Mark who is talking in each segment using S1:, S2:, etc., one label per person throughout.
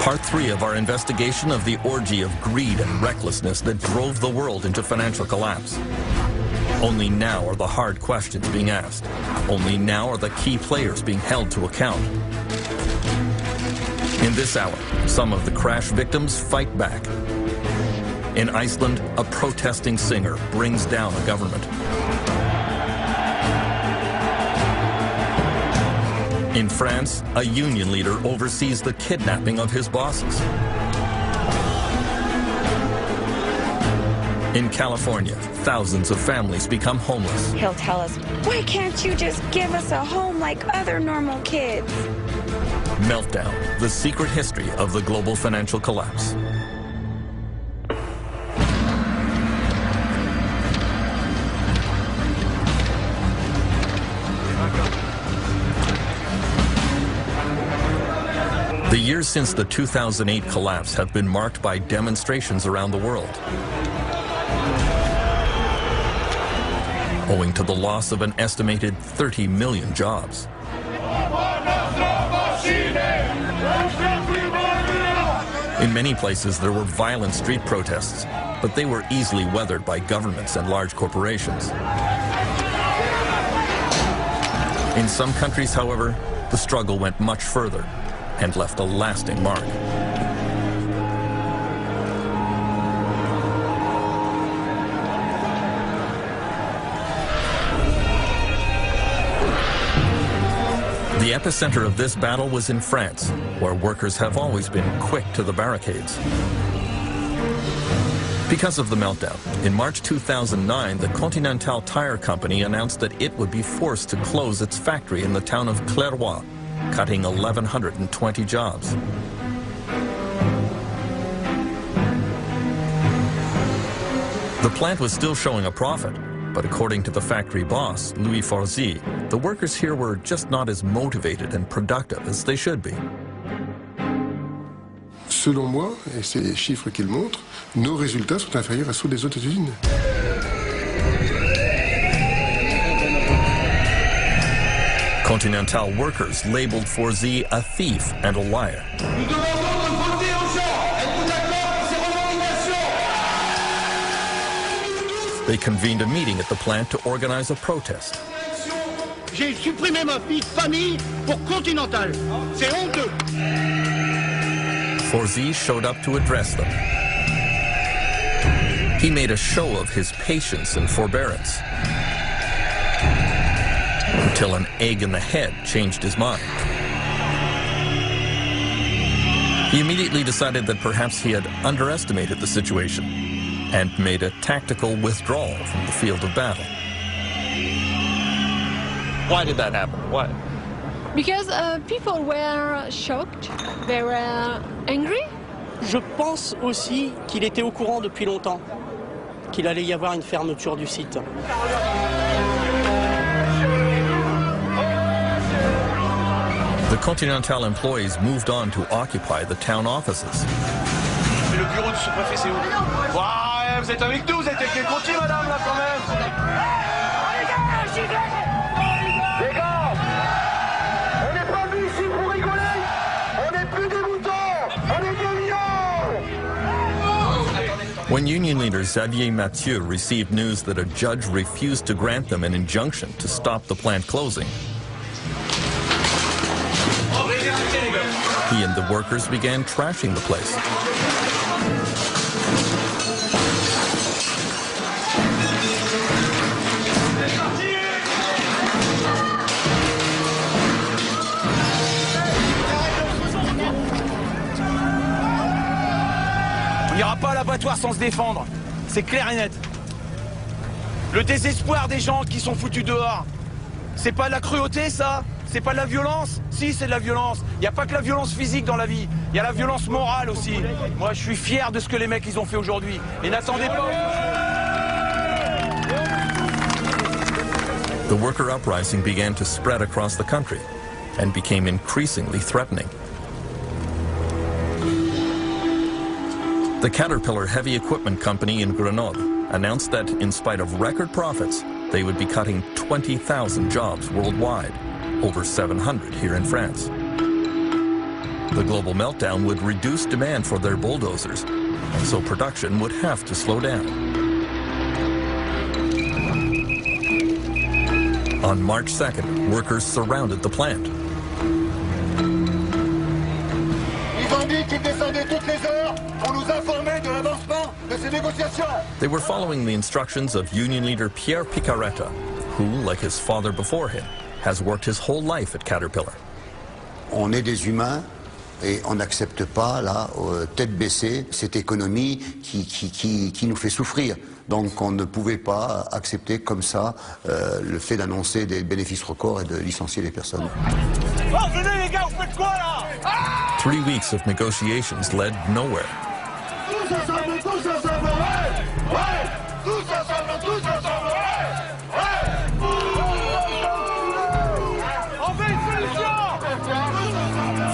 S1: Part 3 of our investigation of the orgy of greed and recklessness that drove the world into financial collapse. Only now are the hard questions being asked. Only now are the key players being held to account. In this hour, some of the crash victims fight back. In Iceland, a protesting singer brings down a government. In France, a union leader oversees the kidnapping of his bosses. In California, thousands of families become homeless.
S2: He'll tell us, why can't you just give us a home like other normal kids?
S1: Meltdown, the secret history of the global financial collapse. The years since the 2008 collapse have been marked by demonstrations around the world. Owing to the loss of an estimated 30 million jobs. In many places, there were violent street protests, but they were easily weathered by governments and large corporations. In some countries, however, the struggle went much further and left a lasting mark. The epicenter of this battle was in France, where workers have always been quick to the barricades. Because of the meltdown, in March 2009, the Continental Tire Company announced that it would be forced to close its factory in the town of Clairvaux, cutting 1,120 jobs. The plant was still showing a profit, but according to the factory boss, Louis Forzy, the workers here were just not as motivated and productive as they should be.
S3: Selon moi, et c'est les chiffres qu'ils montrent, nos résultats sont inférieurs à ceux des autres usines.
S1: Continental workers labeled Forzy a thief and a liar. They convened a meeting at the plant to organize a protest.
S4: J'ai supprimé ma vie de famille pour Continental. C'est honteux.
S1: Forzy showed up to address them. He made a show of his patience and forbearance, until an egg in the head changed his mind. He immediately decided that perhaps he had underestimated the situation and made a tactical withdrawal from the field of battle. Why did that happen? Why?
S5: Because people were shocked, they were angry.
S6: Je pense aussi qu'il était au courant depuis longtemps qu'il allait y avoir une fermeture du site.
S1: The Continental employees moved on to occupy the town offices.
S7: Le bureau du sous-préfet, c'est où? Ouais, vous êtes avec nous, vous êtes avec les Conti, madame, là, quand même. Les gars, on n'est pas venus ici pour rigoler. On n'est plus des moutons, on est des lions.
S1: When union leader Xavier Mathieu received news that a judge refused to grant them an injunction to stop the plant closing, he and the workers began trashing the place.
S7: On n'ira pas à l'abattoir sans se défendre, c'est clair et net. Le désespoir des gens qui sont foutus dehors, c'est pas de la cruauté, ça? C'est pas de la violence? Si, c'est de la violence. Il n'y a pas que la violence physique dans la vie, il y a la violence morale aussi. Moi, je suis fier de ce que les mecs ils ont fait aujourd'hui. Et n'attendez pas.
S1: The worker uprising began to spread across the country and became increasingly threatening. The Caterpillar Heavy Equipment Company in Grenoble announced that, in spite of record profits, they would be cutting 20,000 jobs worldwide, over 700 here in France. The global meltdown would reduce demand for their bulldozers, and so production would have to slow down. On March 2nd, workers surrounded the plant. They were following the instructions of union leader Pierre Picaretta, who, like his father before him, has worked his whole life at Caterpillar.
S8: On est des humains et on n'accepte pas, là, tête baissée, cette économie qui nous fait souffrir. Donc on ne pouvait pas accepter comme ça le fait d'annoncer des bénéfices records et de licencier les personnes.
S7: Oh, venez les gars, vous faites quoi là?
S1: 3 weeks of negotiations led nowhere.
S7: Tous ensemble, ouais! Ouais! Tous ensemble, ouais! On veut une solution!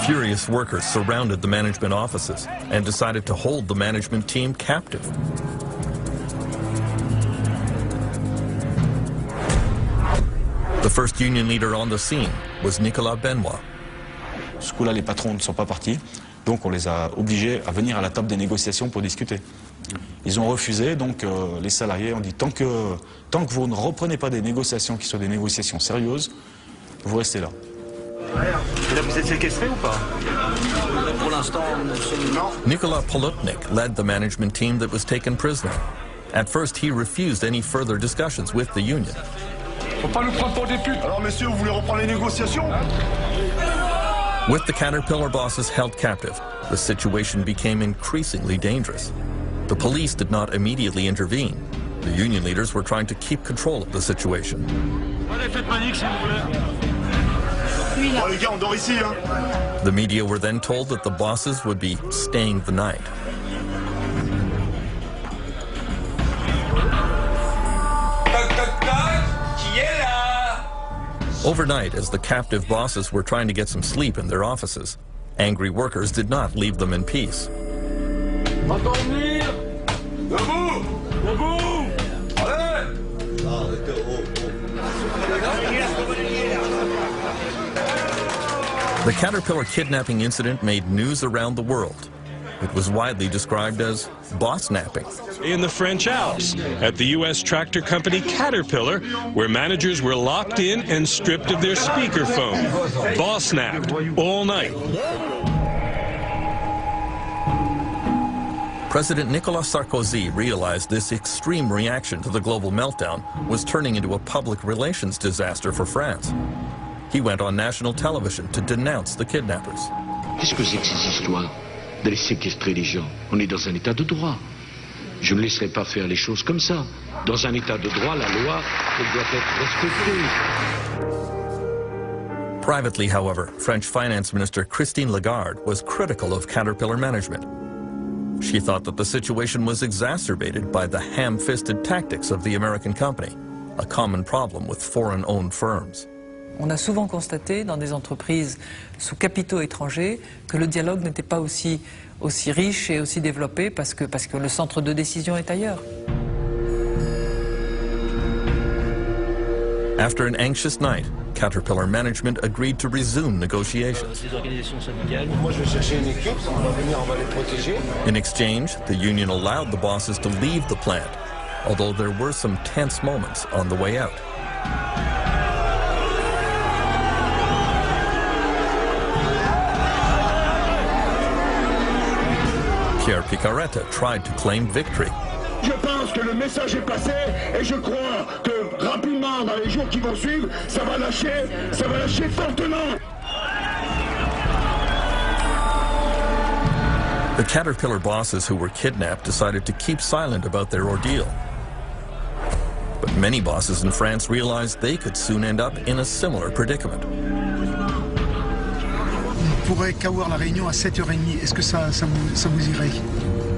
S1: Furious workers surrounded the management offices and decided to hold the management team captive. The first union leader on the scene was Nicolas Benoit.
S9: Ce coup-là, les patrons ne sont pas partis, donc on les a obligés à venir à la table des négociations pour discuter. Ils ont refusé, donc les salariés ont dit tant que vous ne reprenez pas des négociations qui soient des négociations sérieuses, vous restez là.
S7: Et là, vous êtes séquestré ou pas?
S6: Pour l'instant, non.
S1: Nicolas Polutnik led the management team that was taken prisoner. At first, he refused any further discussions with the union.
S7: Faut pas nous prendre pour des putes. Alors messieurs, vous voulez reprendre les négociations?
S1: With the Caterpillar bosses held captive, the situation became increasingly dangerous. The police did not immediately intervene. The union leaders were trying to keep control of the situation.
S7: Les gars, on dort ici, hein.
S1: The media were then told that the bosses would be staying the night. Overnight, as the captive bosses were trying to get some sleep in their offices, angry workers did not leave them in peace. The Caterpillar kidnapping incident made news around the world. It was widely described as boss-napping.
S10: In the French Alps, at the U.S. tractor company Caterpillar, where managers were locked in and stripped of their speakerphone, boss-napped all night.
S1: President Nicolas Sarkozy realized this extreme reaction to the global meltdown was turning into a public relations disaster for France. He went on national television to denounce the kidnappers.
S11: Qu'est-ce que c'est que ces histoires d'aller séquestrer les gens? On est dans un état de droit. Je ne laisserai pas faire les choses comme ça. Dans un état de droit, la loi, elle doit être respectée.
S1: Privately, however, French Finance Minister Christine Lagarde was critical of Caterpillar management. She thought that the situation was exacerbated by the ham-fisted tactics of the American company, a common problem with foreign-owned firms.
S12: On a souvent constaté dans des entreprises sous capitaux étrangers que le dialogue n'était pas aussi riche et aussi développé parce que le centre de décision est ailleurs.
S1: After an anxious night, Caterpillar management agreed to resume negotiations. In exchange, the union allowed the bosses to leave the plant, although there were some tense moments on the way out. Pierre Picaretta tried to claim victory.
S4: Je pense que le message est passé et je crois que rapidement, dans les jours qui vont suivre, ça va lâcher fortement.
S1: The Caterpillar bosses who were kidnapped decided to keep silent about their ordeal. But many bosses in France realized they could soon end up in a similar predicament.
S13: On pourrait qu'avoir la réunion à 7h30. Est-ce que ça vous irait?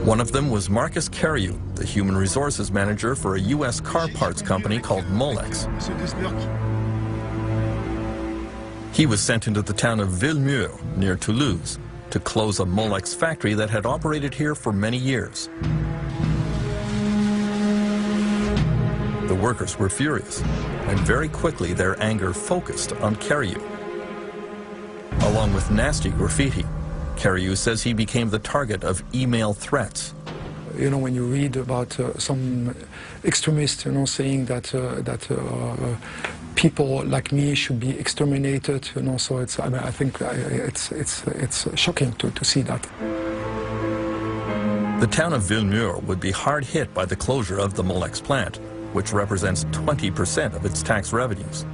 S1: One of them was Marcus Carriou, the human resources manager for a U.S. car parts company called Molex. He was sent into the town of Villemur, near Toulouse, to close a Molex factory that had operated here for many years. The workers were furious, and very quickly their anger focused on Carriou. Along with nasty graffiti, Kariu says he became the target of email threats.
S14: You know, when you read about some extremists, you know, saying that people like me should be exterminated, you know, so it's, I mean, I think it's shocking to see that.
S1: The town of Villemur would be hard hit by the closure of the Molex plant, which represents 20% of its tax revenues.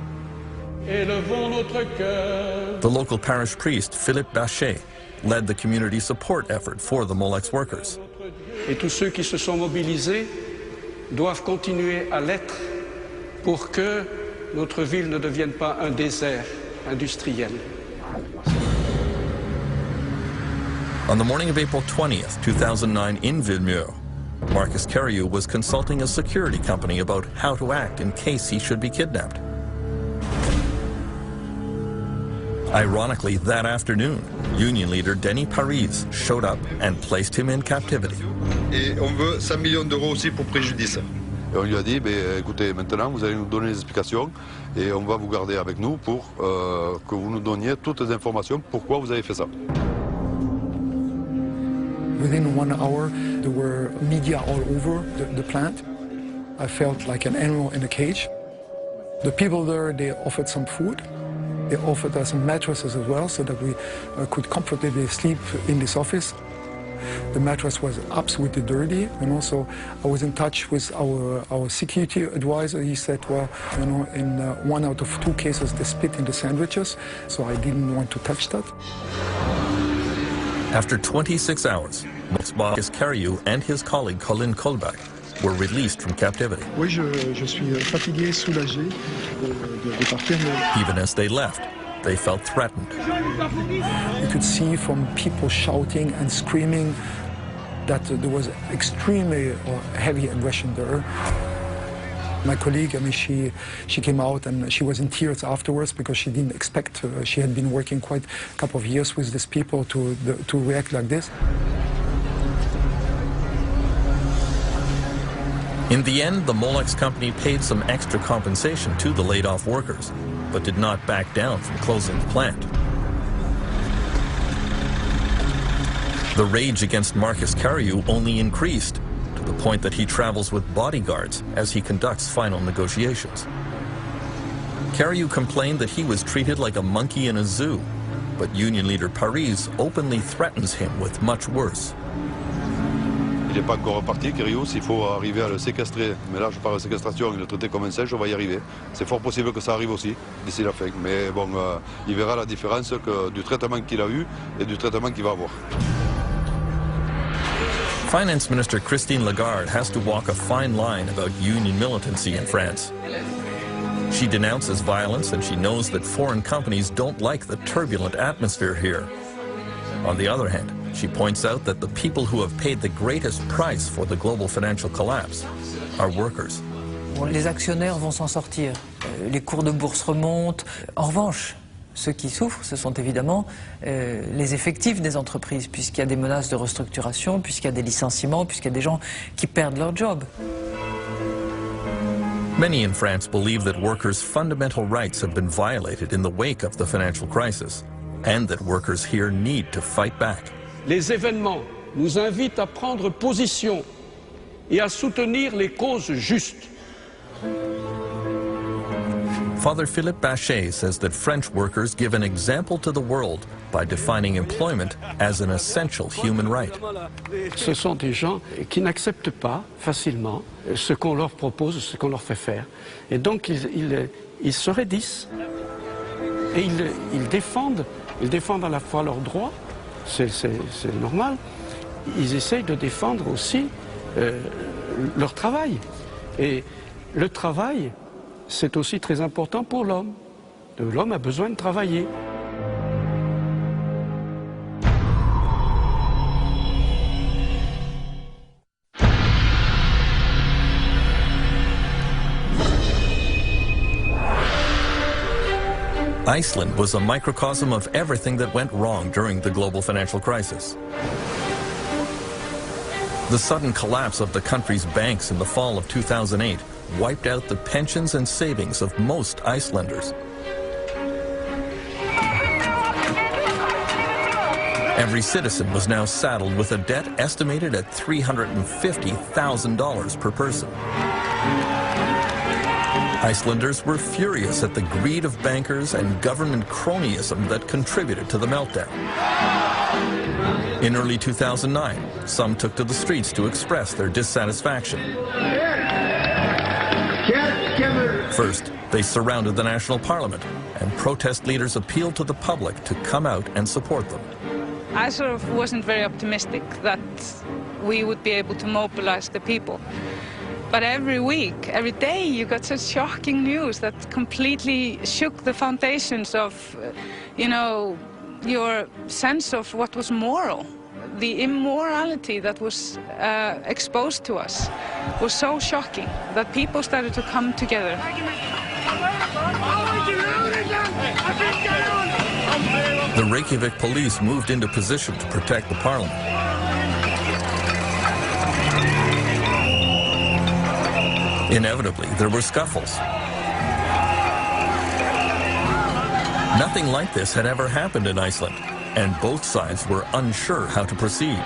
S1: The local parish priest, Philippe Bachet, led the community support effort for the Molex workers.
S15: Et tous ceux qui se sont mobilisés doivent continuer à l'être pour que notre ville ne devienne pas un désert industriel.
S1: On the morning of April 20th, 2009 in Villemur, Marcus Kariu was consulting a security company about how to act in case he should be kidnapped. Ironically, that afternoon, union leader Denis Paris showed up and placed him in captivity.
S16: Et on veut 100 millions d'euros aussi pour préjudice. Et on lui a dit, écoutez, maintenant vous allez nous donner les explications et on va vous garder avec nous pour que vous nous donniez toutes les informations pourquoi vous avez fait ça.
S14: Within 1 hour, there were media all over the plant. I felt like an animal in a cage. The people there, they offered some food. They offered us some mattresses as well so that we could comfortably sleep in this office. The mattress was absolutely dirty, and also I was in touch with our security advisor. He said, well, you know, in 1 out of 2 cases they spit in the sandwiches, so I didn't want to touch that.
S1: After 26 hours, Marcus Kariu and his colleague Colin Kolbach were released from captivity.
S13: Oui, je suis fatigué, soulagé de partir.
S1: Even as they left, they felt threatened.
S14: You could see from people shouting and screaming that there was extremely heavy aggression there. My colleague, I mean, she came out and she was in tears afterwards because she didn't expect, she had been working quite a couple of years with these people to react like this.
S1: In the end, the Molex company paid some extra compensation to the laid-off workers, but did not back down from closing the plant. The rage against Marcus Kariu only increased, to the point that he travels with bodyguards as he conducts final negotiations. Kariu complained that he was treated like a monkey in a zoo, but union leader Paris openly threatens him with much worse.
S16: Il n'est pas encore reparti, Kariu, s'il faut arriver à le séquestrer, mais là je parle de séquestration et le traiter comme un singe, on va y arriver. C'est fort possible que ça arrive aussi, d'ici la fin, mais bon, il verra la différence du traitement qu'il a eu et du traitement qu'il va avoir.
S1: Finance Minister Christine Lagarde has to walk a fine line about union militancy in France. She denounces violence and she knows that foreign companies don't like the turbulent atmosphere here. On the other hand, she points out that the people who have paid the greatest price for the global financial collapse are workers.
S12: Les actionnaires vont s'en sortir. Les cours de bourse remontent. En revanche, ceux qui souffrent, ce sont évidemment les effectifs des entreprises, puisqu'il y a des menaces de restructuration, puisqu'il y a des licenciements, puisqu'il y a des gens qui perdent leur job.
S1: Many in France believe that workers' fundamental rights have been violated in the wake of the financial crisis, and that workers here need to fight back.
S15: Les événements nous invitent à prendre position et à soutenir les causes justes.
S1: Father Philippe Bachet says that French workers give an example to the world by defining employment as an essential human right.
S15: Ce sont des gens qui n'acceptent pas facilement ce qu'on leur propose, ce qu'on leur fait faire. Et donc ils se raidissent et ils défendent à la fois leurs droits, c'est normal, ils essayent de défendre aussi leur travail. Et le travail, c'est aussi très important pour l'homme. L'homme a besoin de travailler.
S1: Iceland was a microcosm of everything that went wrong during the global financial crisis. The sudden collapse of the country's banks in the fall of 2008 wiped out the pensions and savings of most Icelanders. Every citizen was now saddled with a debt estimated at $350,000 per person. Icelanders were furious at the greed of bankers and government cronyism that contributed to the meltdown. In early 2009, some took to the streets to express their dissatisfaction. First, they surrounded the national parliament, and protest leaders appealed to the public to come out and support them.
S17: I sort of wasn't very optimistic that we would be able to mobilize the people. But every week, every day, you got such shocking news that completely shook the foundations of, you know, your sense of what was moral. The immorality that was exposed to us was so shocking that people started to come together.
S1: The Reykjavik police moved into position to protect the parliament. Inevitably, there were scuffles. Nothing like this had ever happened in Iceland, and both sides were unsure how to proceed.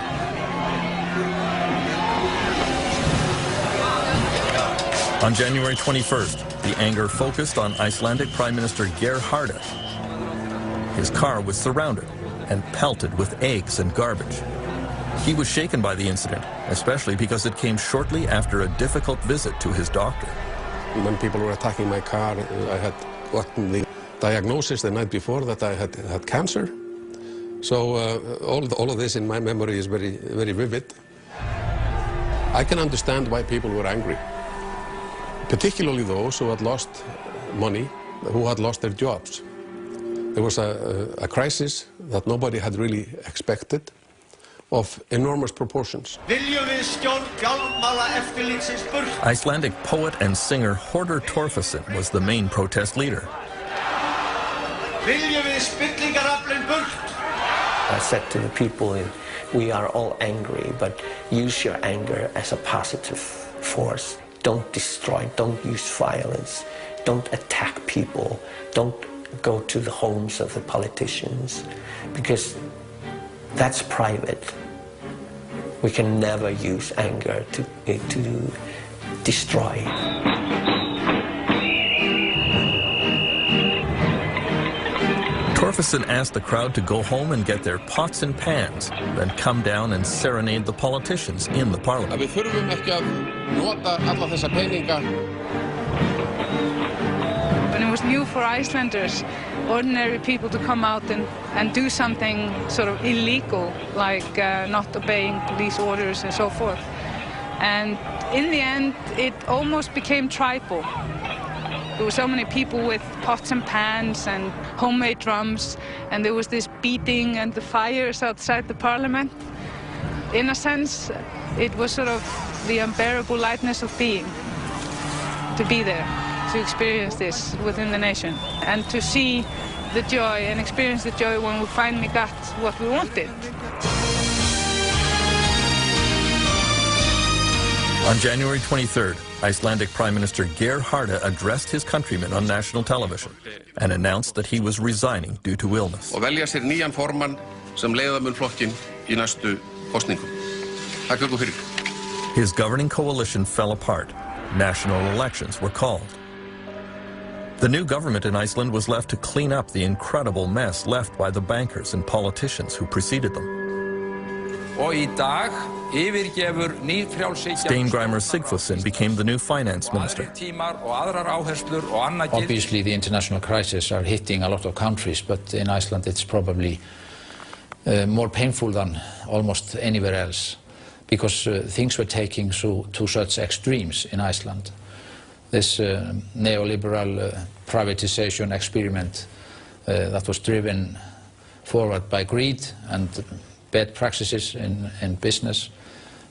S1: On January 21st, the anger focused on Icelandic Prime Minister Geir Haarde. His car was surrounded and pelted with eggs and garbage. He was shaken by the incident, especially because it came shortly after a difficult visit to his doctor.
S18: When people were attacking my car, I had gotten the diagnosis the night before that I had cancer. So all of this in my memory is very, very vivid. I can understand why people were angry, particularly those who had lost money, who had lost their jobs. There was a crisis that nobody had really expected, of enormous proportions.
S1: Icelandic poet and singer Hordur Torfason was the main protest leader.
S19: I said to the people, we are all angry, but use your anger as a positive force. Don't destroy, don't use violence, don't attack people, don't go to the homes of the politicians, because that's private. We can never use anger to destroy.
S1: Torfason asked the crowd to go home and get their pots and pans, then come down and serenade the politicians in the parliament.
S18: Við þurfum ekki að nota alla þessa peninga.
S17: And it was new for Icelanders, ordinary people, to come out and do something sort of illegal, like not obeying police orders and so forth. And in the end, it almost became tribal. There were so many people with pots and pans and homemade drums, and there was this beating and the fires outside the parliament. In a sense, it was sort of the unbearable lightness of being, to be there, to experience this within the nation, and to see the joy and experience the joy when we finally got what we wanted.
S1: On January 23rd, Icelandic Prime Minister Geir Haarde addressed his countrymen on national television and announced that he was resigning due to illness.
S18: Og velja sér nýjan formann sem leiða mun flokkinn í næstu kosningum. Takk fyrir.
S1: His governing coalition fell apart. National elections were called. The new government in Iceland was left to clean up the incredible mess left by the bankers and politicians who preceded them.
S20: Og í dag yfirgefur nýfrjálshyggjan
S1: Steingrímur Sigfússon became the new finance minister.
S21: Obviously, the international crises are hitting a lot of countries, but in Iceland it's probably more painful than almost anywhere else, because things were taking to such extremes in Iceland. This neoliberal privatization experiment that was driven forward by greed and bad practices in business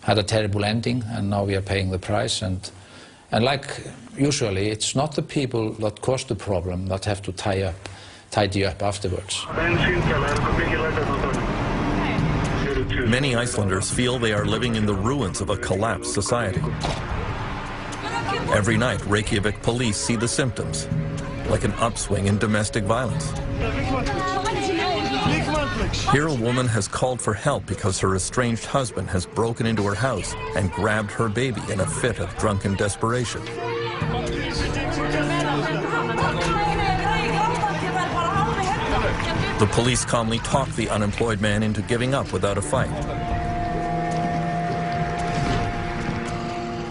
S21: had a terrible ending, and now we are paying the price. And like usually, it's not the people that caused the problem that have to tidy up afterwards.
S1: Many Icelanders feel they are living in the ruins of a collapsed society. Every night, Reykjavik police see the symptoms, like an upswing in domestic violence. Here a woman has called for help because her estranged husband has broken into her house and grabbed her baby in a fit of drunken desperation. The police calmly talk the unemployed man into giving up without a fight.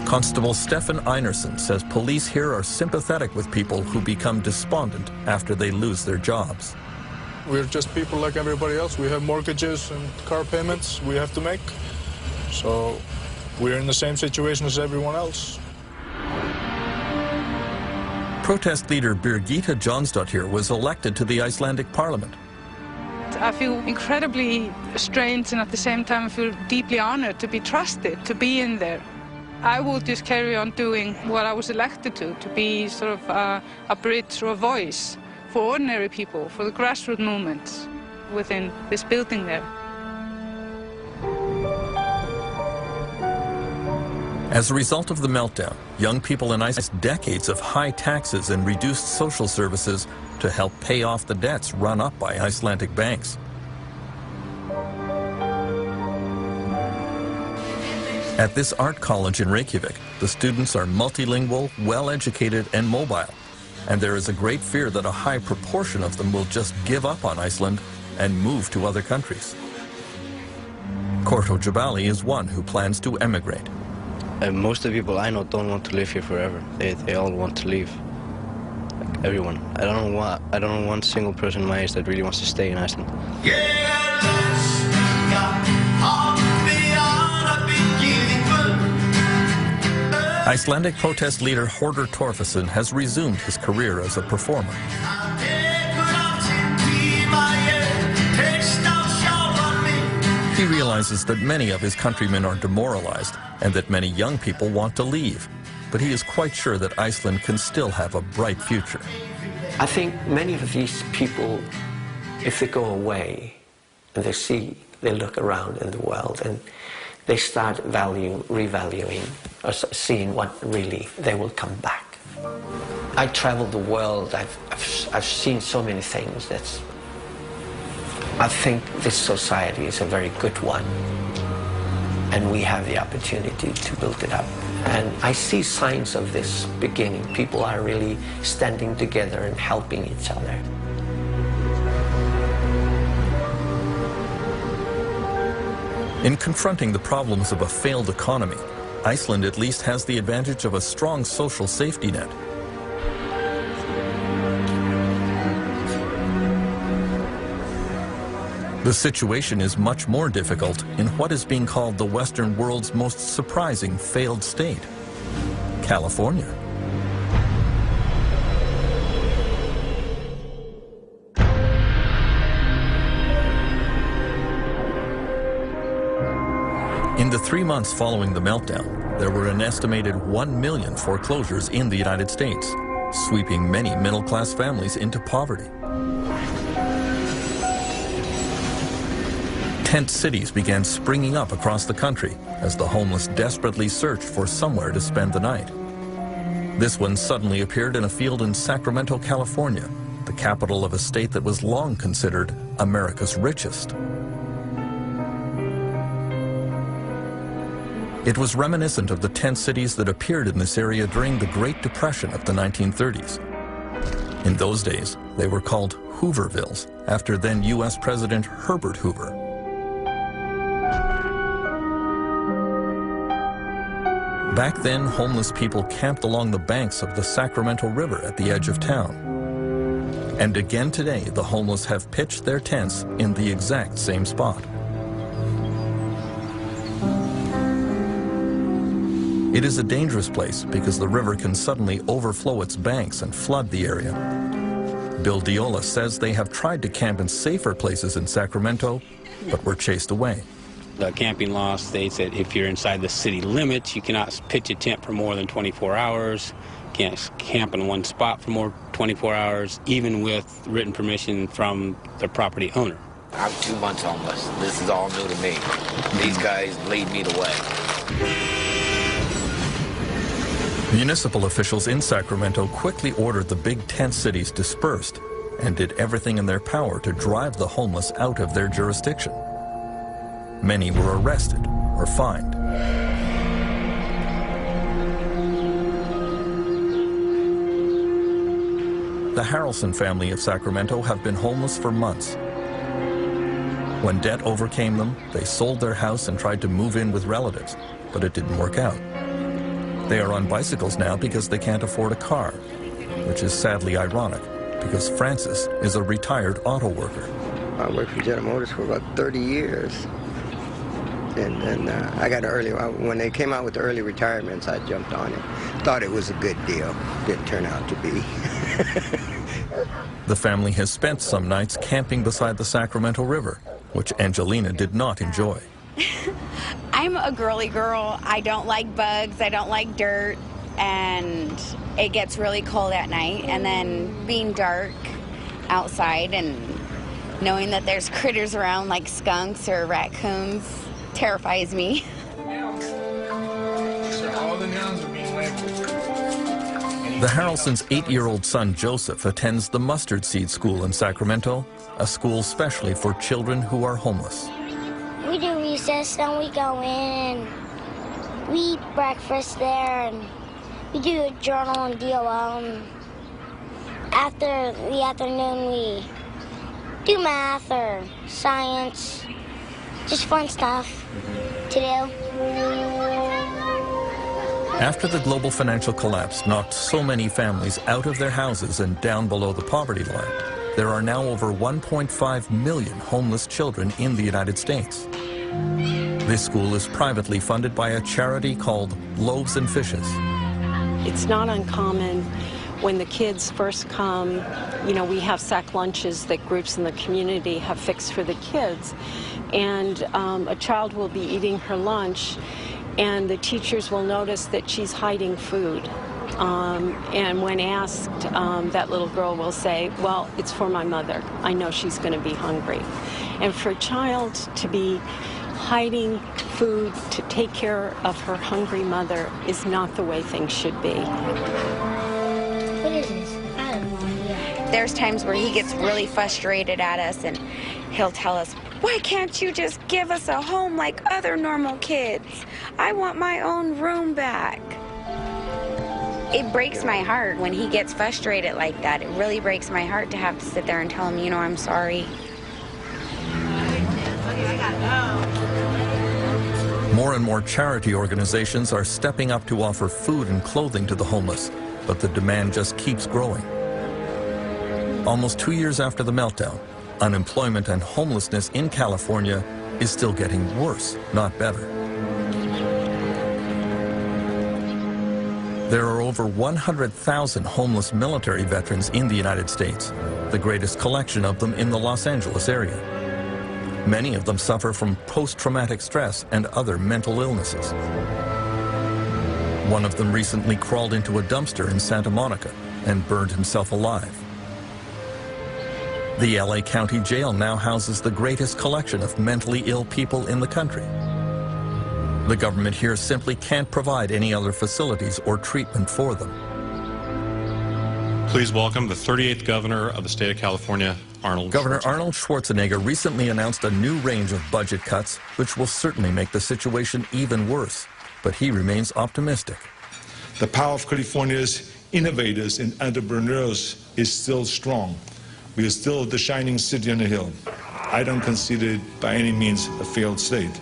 S1: Constable Stefan Einarsson says police here are sympathetic with people who become despondent after they lose their jobs.
S2: We're just people like everybody else. We have mortgages and car payments we have to make. So we're in the same situation as everyone else.
S1: Protest leader Birgitta Jonsdottir was elected to the Icelandic parliament.
S17: I feel incredibly strange, and at the same time I feel deeply honored to be trusted, to be in there. I will just carry on doing what I was elected to be sort of a bridge or a voice for ordinary people, for the grassroots movements within this building there.
S1: As a result of the meltdown, young people in Iceland faced decades of high taxes and reduced social services to help pay off the debts run up by Icelandic banks. At this art college in Reykjavik, the students are multilingual, well-educated, and mobile. And there is a great fear that a high proportion of them will just give up on Iceland and move to other countries. Korto Jabali is one who plans to emigrate.
S22: Most of the people I know don't want to live here forever. They all want to leave. Like everyone. I don't know one single person my age that really wants to stay in Iceland.
S1: Icelandic protest leader Hordur Torfason has resumed his career as a performer. He realizes that many of his countrymen are demoralized and that many young people want to leave. But he is quite sure that Iceland can still have a bright future.
S19: I think many of these people, if they go away and they look around in the world and they start revaluing, or seeing what really they will come back. I travel the world, I've seen so many things that I think this society is a very good one, and we have the opportunity to build it up. And I see signs of this beginning. People are really standing together and helping each other.
S1: In confronting the problems of a failed economy, Iceland at least has the advantage of a strong social safety net. The situation is much more difficult in what is being called the Western world's most surprising failed state, California. In the 3 months following the meltdown, there were an estimated 1 million foreclosures in the United States, sweeping many middle-class families into poverty. Tent cities began springing up across the country as the homeless desperately searched for somewhere to spend the night. This one suddenly appeared in a field in Sacramento, California, the capital of a state that was long considered America's richest. It was reminiscent of the tent cities that appeared in this area during the Great Depression of the 1930s. In those days, they were called Hoovervilles, after then U.S. President Herbert Hoover. Back then, homeless people camped along the banks of the Sacramento River at the edge of town. And again today, the homeless have pitched their tents in the exact same spot. It is a dangerous place because the river can suddenly overflow its banks and flood the area. Bill Diola says they have tried to camp in safer places in Sacramento, but were chased away.
S23: The camping law states that if you're inside the city limits, you cannot pitch a tent for more than 24 hours, can't camp in one spot for more than 24 hours, even with written permission from the property owner.
S24: I'm 2 months homeless. This is all new to me. These guys lead me the way.
S1: Municipal officials in Sacramento quickly ordered the big tent cities dispersed, and did everything in their power to drive the homeless out of their jurisdiction. Many were arrested or fined. The Harrelson family of Sacramento have been homeless for months. When debt overcame them, they sold their house and tried to move in with relatives, but it didn't work out. They are on bicycles now because they can't afford a car, which is sadly ironic, because Francis is a retired auto worker.
S3: I worked for General Motors for about 30 years. And then I got an early, when they came out with the early retirements, I jumped on it. Thought it was a good deal. Didn't turn out to be.
S1: The family has spent some nights camping beside the Sacramento River, which Angelina did not enjoy.
S5: I'm a girly girl. I don't like bugs. I don't like dirt. And it gets really cold at night. And then being dark outside and knowing that there's critters around like skunks or raccoons terrifies me.
S1: The Harrelsons' 8-year-old son Joseph attends the Mustard Seed School in Sacramento, a school specially for children who are homeless.
S8: We do recess, then we go in and we eat breakfast there, and we do a journal and DOL. After the afternoon, we do math or science, just fun stuff to do.
S1: After the global financial collapse knocked so many families out of their houses and down below the poverty line, there are now over 1.5 million homeless children in the United States. This school is privately funded by a charity called Loaves and Fishes.
S9: It's not uncommon when the kids first come, you know, we have sack lunches that groups in the community have fixed for the kids. And a child will be eating her lunch, and the teachers will notice that she's hiding food. And when asked, that little girl will say, well, it's for my mother. I know she's going to be hungry. And for a child to be hiding food to take care of her hungry mother is not the way things should be.
S8: What is this? I don't know.
S5: There's times where he gets really frustrated at us and he'll tell us, why can't you just give us a home like other normal kids? I want my own room back. It breaks my heart when he gets frustrated like that. It really breaks my heart to have to sit there and tell him, you know, I'm sorry.
S1: More and more charity organizations are stepping up to offer food and clothing to the homeless, but the demand just keeps growing. Almost 2 years after the meltdown, unemployment and homelessness in California is still getting worse, not better. There are over 100,000 homeless military veterans in the United States, the greatest collection of them in the Los Angeles area. Many of them suffer from post-traumatic stress and other mental illnesses. One of them recently crawled into a dumpster in Santa Monica and burned himself alive. The LA County Jail now houses the greatest collection of mentally ill people in the country. The government here simply can't provide any other facilities or treatment for them.
S25: Please welcome the 38th Governor of the state of California,
S1: Governor Arnold Schwarzenegger recently announced a new range of budget cuts, which will certainly make the situation even worse. But he remains optimistic.
S26: The power of California's innovators and entrepreneurs is still strong. We are still the shining city on the hill. I don't consider it by any means a failed state.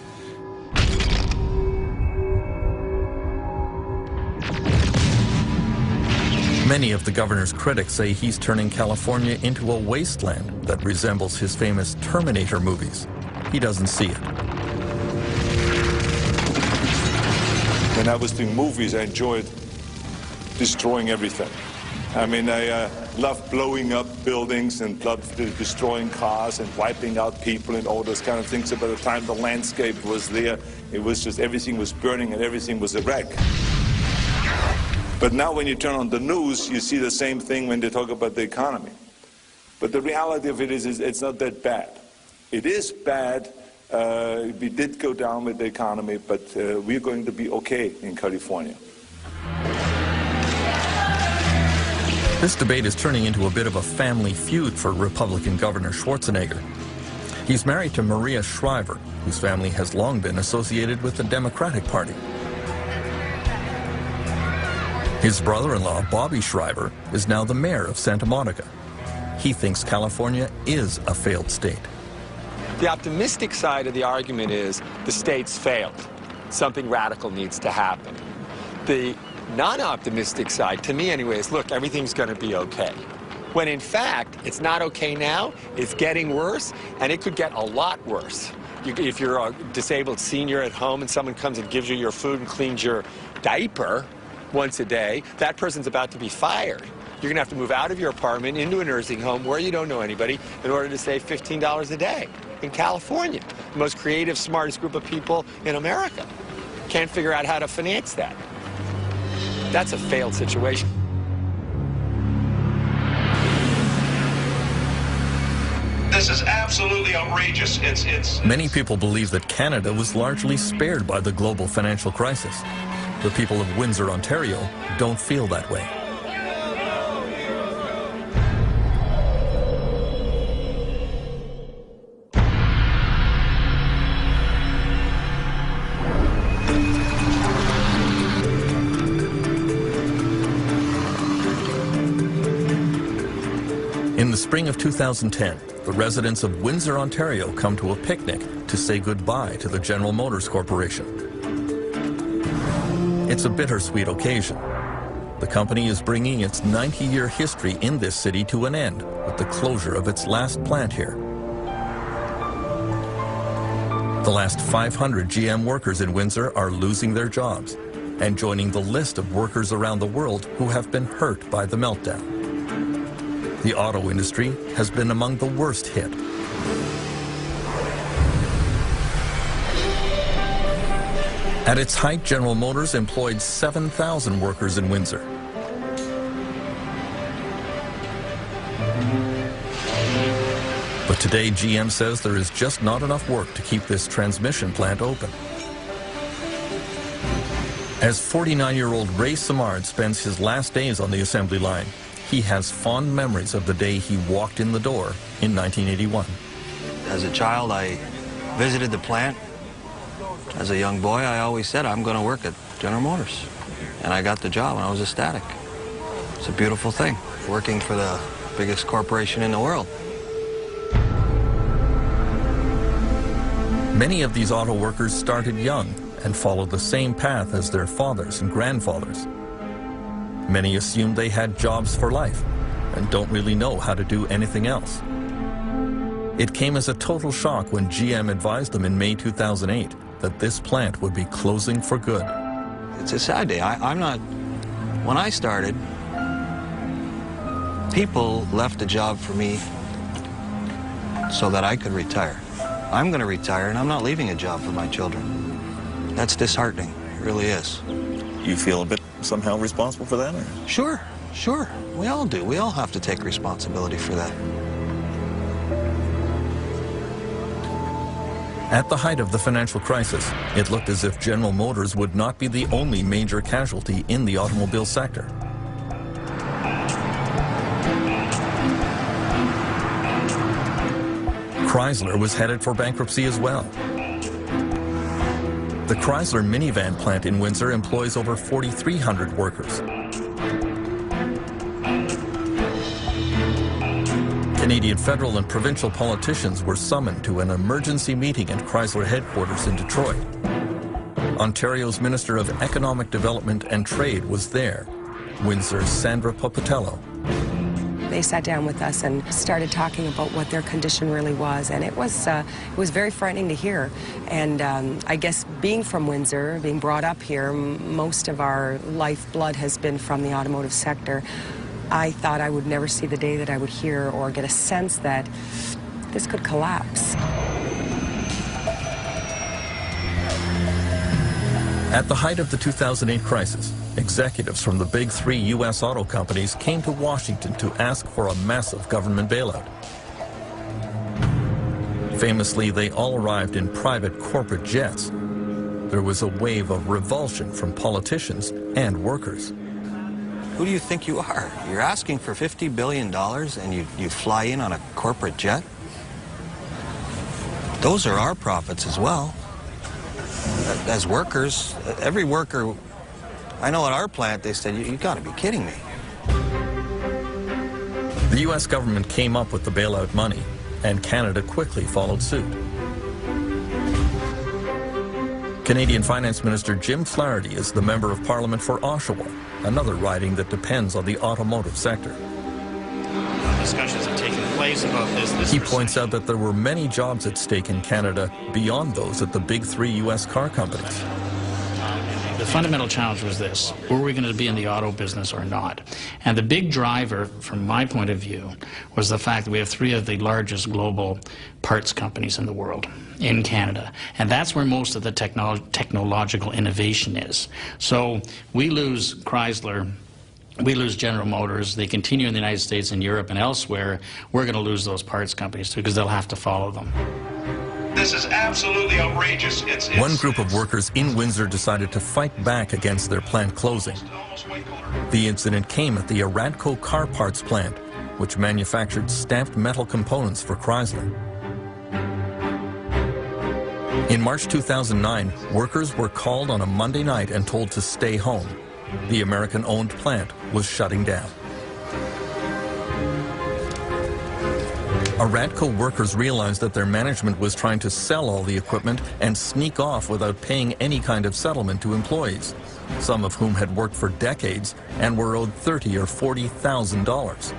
S1: Many of the governor's critics say he's turning California into a wasteland that resembles his famous Terminator movies. He doesn't see it.
S26: When I was doing movies, I enjoyed destroying everything. I mean, I loved blowing up buildings and loved destroying cars and wiping out people and all those kind of things. So by the time the landscape was there, it was just everything was burning and everything was a wreck. But now when you turn on the news, you see the same thing when they talk about the economy. But the reality of it is it's not that bad. It is bad. We did go down with the economy, but we're going to be okay in California.
S1: This debate is turning into a bit of a family feud for Republican Governor Schwarzenegger. He's married to Maria Shriver, whose family has long been associated with the Democratic Party. His brother-in-law, Bobby Shriver, is now the mayor of Santa Monica. He thinks California is a failed state.
S4: The optimistic side of the argument is the state's failed. Something radical needs to happen. The non-optimistic side, to me anyway, is look, everything's going to be okay. When in fact, it's not okay now, it's getting worse, and it could get a lot worse. If you're a disabled senior at home and someone comes and gives you your food and cleans your diaper once a day, that person's about to be fired. You're going to have to move out of your apartment into a nursing home where you don't know anybody in order to save $15 a day in California, the most creative, smartest group of people in America. Can't figure out how to finance that. That's a failed situation.
S6: This is absolutely outrageous.
S1: Many people believe that Canada was largely spared by the global financial crisis. The people of Windsor, Ontario, don't feel that way. In the spring of 2010, the residents of Windsor, Ontario come to a picnic to say goodbye to the General Motors Corporation. It's a bittersweet occasion. The company is bringing its 90-year history in this city to an end with the closure of its last plant here. The last 500 GM workers in Windsor are losing their jobs and joining the list of workers around the world who have been hurt by the meltdown. The auto industry has been among the worst hit. At its height, General Motors employed 7,000 workers in Windsor. But today, GM says there is just not enough work to keep this transmission plant open. As 49-year-old Ray Samard spends his last days on the assembly line, he has fond memories of the day he walked in the door in 1981.
S7: As a child, I visited the plant. As a young boy, I always said, I'm going to work at General Motors. And I got the job, and I was ecstatic. It's a beautiful thing, working for the biggest corporation in the world.
S1: Many of these auto workers started young and followed the same path as their fathers and grandfathers. Many assumed they had jobs for life and don't really know how to do anything else. It came as a total shock when GM advised them in May 2008 that this plant would be closing for good.
S7: It's a sad day. When I started, people left a job for me so that I could retire. I'm going to retire, and I'm not leaving a job for my children. That's disheartening. It really is.
S10: You feel a bit somehow responsible for that? Or?
S7: Sure, sure. We all do. We all have to take responsibility for that.
S1: At the height of the financial crisis, it looked as if General Motors would not be the only major casualty in the automobile sector. Chrysler was headed for bankruptcy as well. The Chrysler minivan plant in Windsor employs over 4,300 workers. Canadian federal and provincial politicians were summoned to an emergency meeting at Chrysler headquarters in Detroit. Ontario's Minister of Economic Development and Trade was there, Windsor's Sandra Popatello.
S11: They sat down with us and started talking about what their condition really was, and it was very frightening to hear. And I guess being from Windsor, being brought up here, most of our lifeblood has been from the automotive sector. I thought I would never see the day that I would hear or get a sense that this could collapse.
S1: At the height of the 2008 crisis, executives from the big three U.S. auto companies came to Washington to ask for a massive government bailout. Famously, they all arrived in private corporate jets. There was a wave of revulsion from politicians and workers.
S7: Who do you think you are? You're asking for $50 billion and you fly in on a corporate jet? Those are our profits as well. As workers, every worker, I know at our plant, they said, you gotta be kidding me.
S1: The U.S. government came up with the bailout money, and Canada quickly followed suit. Canadian Finance Minister Jim Flaherty is the Member of Parliament for Oshawa, another riding that depends on the automotive sector.
S12: Discussions have taken place about this.
S1: He points out that there were many jobs at stake in Canada beyond those at the big three U.S. car companies.
S12: The fundamental challenge was this: were we going to be in the auto business or not? And the big driver, from my point of view, was the fact that we have three of the largest global parts companies in the world, in Canada. And that's where most of the technological innovation is. So we lose Chrysler, we lose General Motors, they continue in the United States and Europe and elsewhere, we're going to lose those parts companies too, because they'll have to follow them.
S6: This is absolutely outrageous.
S1: One group of workers in Windsor decided to fight back against their plant closing. The incident came at the Aradco car parts plant, which manufactured stamped metal components for Chrysler. In March 2009, workers were called on a Monday night and told to stay home. The American-owned plant was shutting down. Aradco workers realized that their management was trying to sell all the equipment and sneak off without paying any kind of settlement to employees, some of whom had worked for decades and were owed $30,000 or $40,000.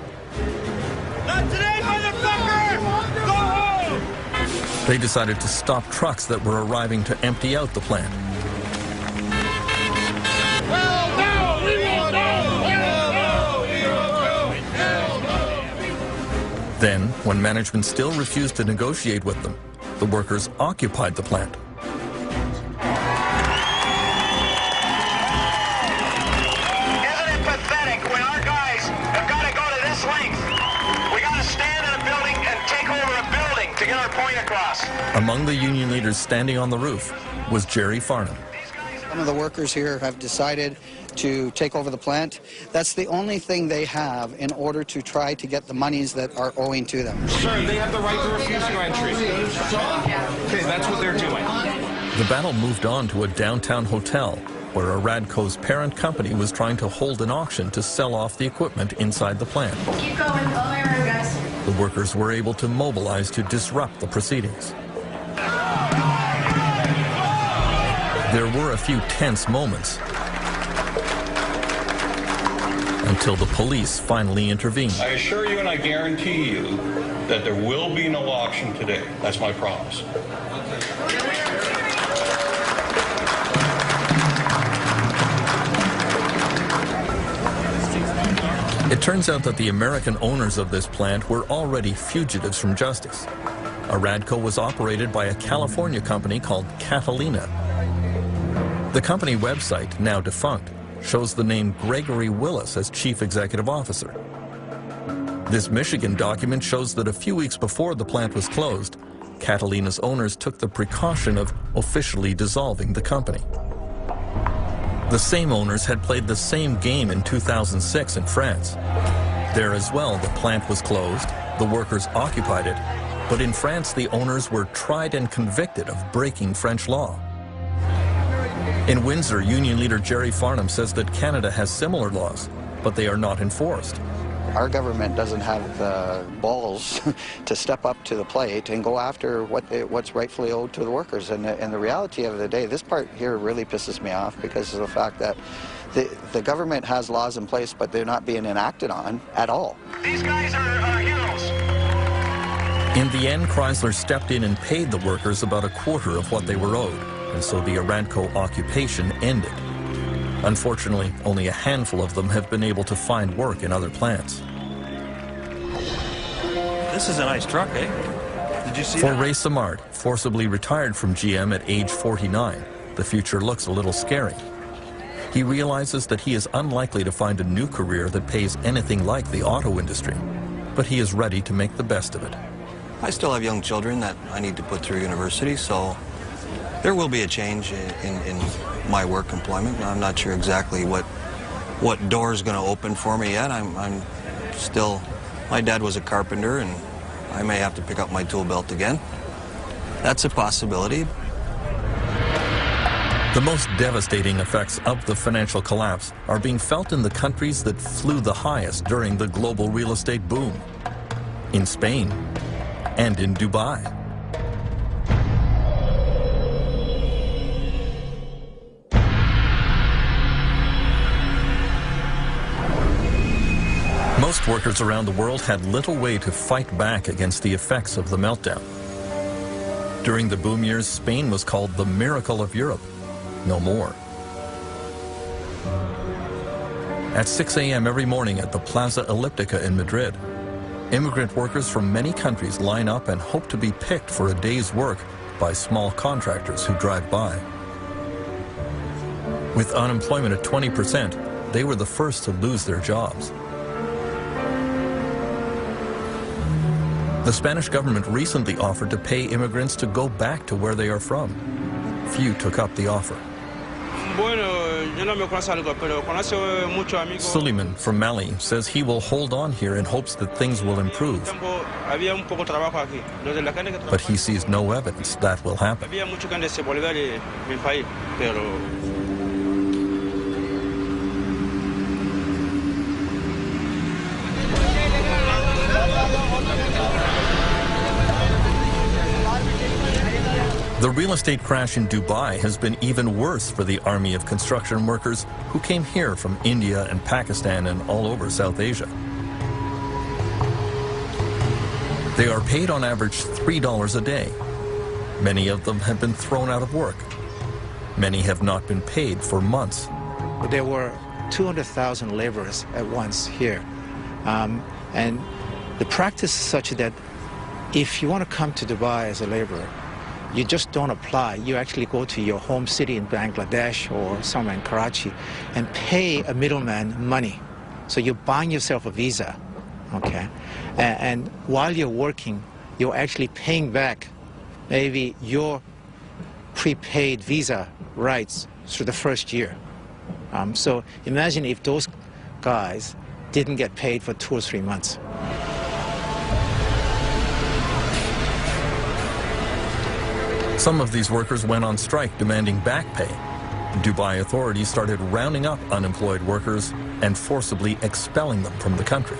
S12: Not today, motherfucker! Go home!
S1: They decided to stop trucks that were arriving to empty out the plant. Then, when management still refused to negotiate with them, the workers occupied the plant.
S6: Isn't it pathetic when our guys have got to go to this length? We got to stand in a building and take over a building to get our point across.
S1: Among the union leaders standing on the roof was Jerry Farnham.
S13: Some of the workers here have decided to take over the plant. That's the only thing they have in order to try to get the monies that are owing to them.
S14: Sir, they have the right to refuse your entry. Okay, that's what they're doing.
S1: The battle moved on to a downtown hotel where Aradco's parent company was trying to hold an auction to sell off the equipment inside the plant.
S15: Keep going, follow my room, guys.
S1: The workers were able to mobilize to disrupt the proceedings. There were a few tense moments until the police finally intervened.
S16: I assure you and I guarantee you that there will be no auction today. That's my promise.
S1: It turns out that the American owners of this plant were already fugitives from justice. Aradco was operated by a California company called Catalina. The company website, now defunct, shows the name Gregory Willis as chief executive officer. This Michigan document shows that a few weeks before the plant was closed, Catalina's owners took the precaution of officially dissolving the company. The same owners had played the same game in 2006 in France. There as well, the plant was closed, the workers occupied it, but in France the owners were tried and convicted of breaking French law. In Windsor, union leader Jerry Farnham says that Canada has similar laws, but they are not enforced.
S13: Our government doesn't have the balls to step up to the plate and go after what's rightfully owed to the workers. And the reality of the day, this part here really pisses me off because of the fact that the government has laws in place, but they're not being enacted on at all.
S6: These guys are heroes.
S1: In the end, Chrysler stepped in and paid the workers about a quarter of what they were owed, and so the Aradco occupation ended. Unfortunately, only a handful of them have been able to find work in other plants.
S7: This is a nice truck, eh? Did you see
S1: For
S7: that?
S1: Ray Samard, forcibly retired from GM at age 49, the future looks a little scary. He realizes that he is unlikely to find a new career that pays anything like the auto industry, but he is ready to make the best of it.
S7: I still have young children that I need to put through university, so there will be a change in my work employment. I'm not sure exactly what what door is going to open for me yet. I'm still, my dad was a carpenter, and I may have to pick up my tool belt again. That's a possibility.
S1: The most devastating effects of the financial collapse are being felt in the countries that flew the highest during the global real estate boom. In Spain and in Dubai. Most workers around the world had little way to fight back against the effects of the meltdown. During the boom years, Spain was called the miracle of Europe. No more. At 6 a.m. every morning at the Plaza Elliptica in Madrid, immigrant workers from many countries line up and hope to be picked for a day's work by small contractors who drive by. With unemployment at 20%, they were the first to lose their jobs. The Spanish government recently offered to pay immigrants to go back to where they are from. Few took up the offer. Suleiman from Mali says he will hold on here in hopes that things will improve. But he sees no evidence that will happen. The real estate crash in Dubai has been even worse for the army of construction workers who came here from India and Pakistan and all over South Asia. They are paid on average $3 a day. Many of them have been thrown out of work. Many have not been paid for months.
S2: There were 200,000 laborers at once here. And the practice is such that if you want to come to Dubai as a laborer, you just don't apply. You actually go to your home city in Bangladesh or somewhere in Karachi and pay a middleman money. So you're buying yourself a visa, okay? And while you're working, you're actually paying back maybe your prepaid visa rights through the first year. So imagine if those guys didn't get paid for 2 or 3 months.
S1: Some of these workers went on strike demanding back pay. Dubai authorities started rounding up unemployed workers and forcibly expelling them from the country.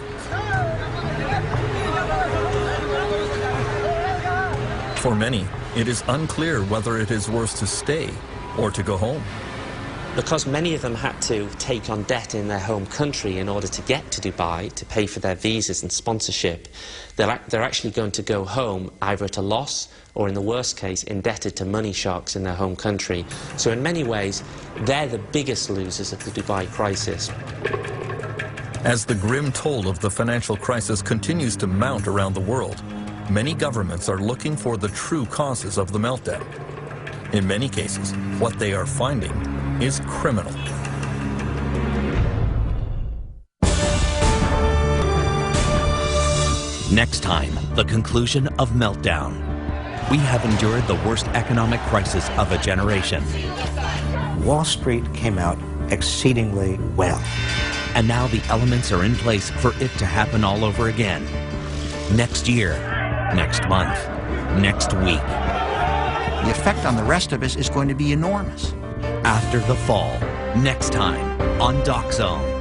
S1: For many, it is unclear whether it is worse to stay or to go home.
S17: Because many of them had to take on debt in their home country in order to get to Dubai to pay for their visas and sponsorship, they're actually going to go home either at a loss or, in the worst case, indebted to money sharks in their home country. So in many ways, they're the biggest losers of the Dubai crisis.
S1: As the grim toll of the financial crisis continues to mount around the world, many governments are looking for the true causes of the meltdown. In many cases, what they are finding is criminal.
S18: Next time, the conclusion of Meltdown. We have endured the worst economic crisis of a generation.
S20: Wall Street came out exceedingly well.
S18: And now the elements are in place for it to happen all over again. Next year, next month, next week.
S20: The effect on the rest of us is going to be enormous.
S18: After the fall, next time on Doc Zone.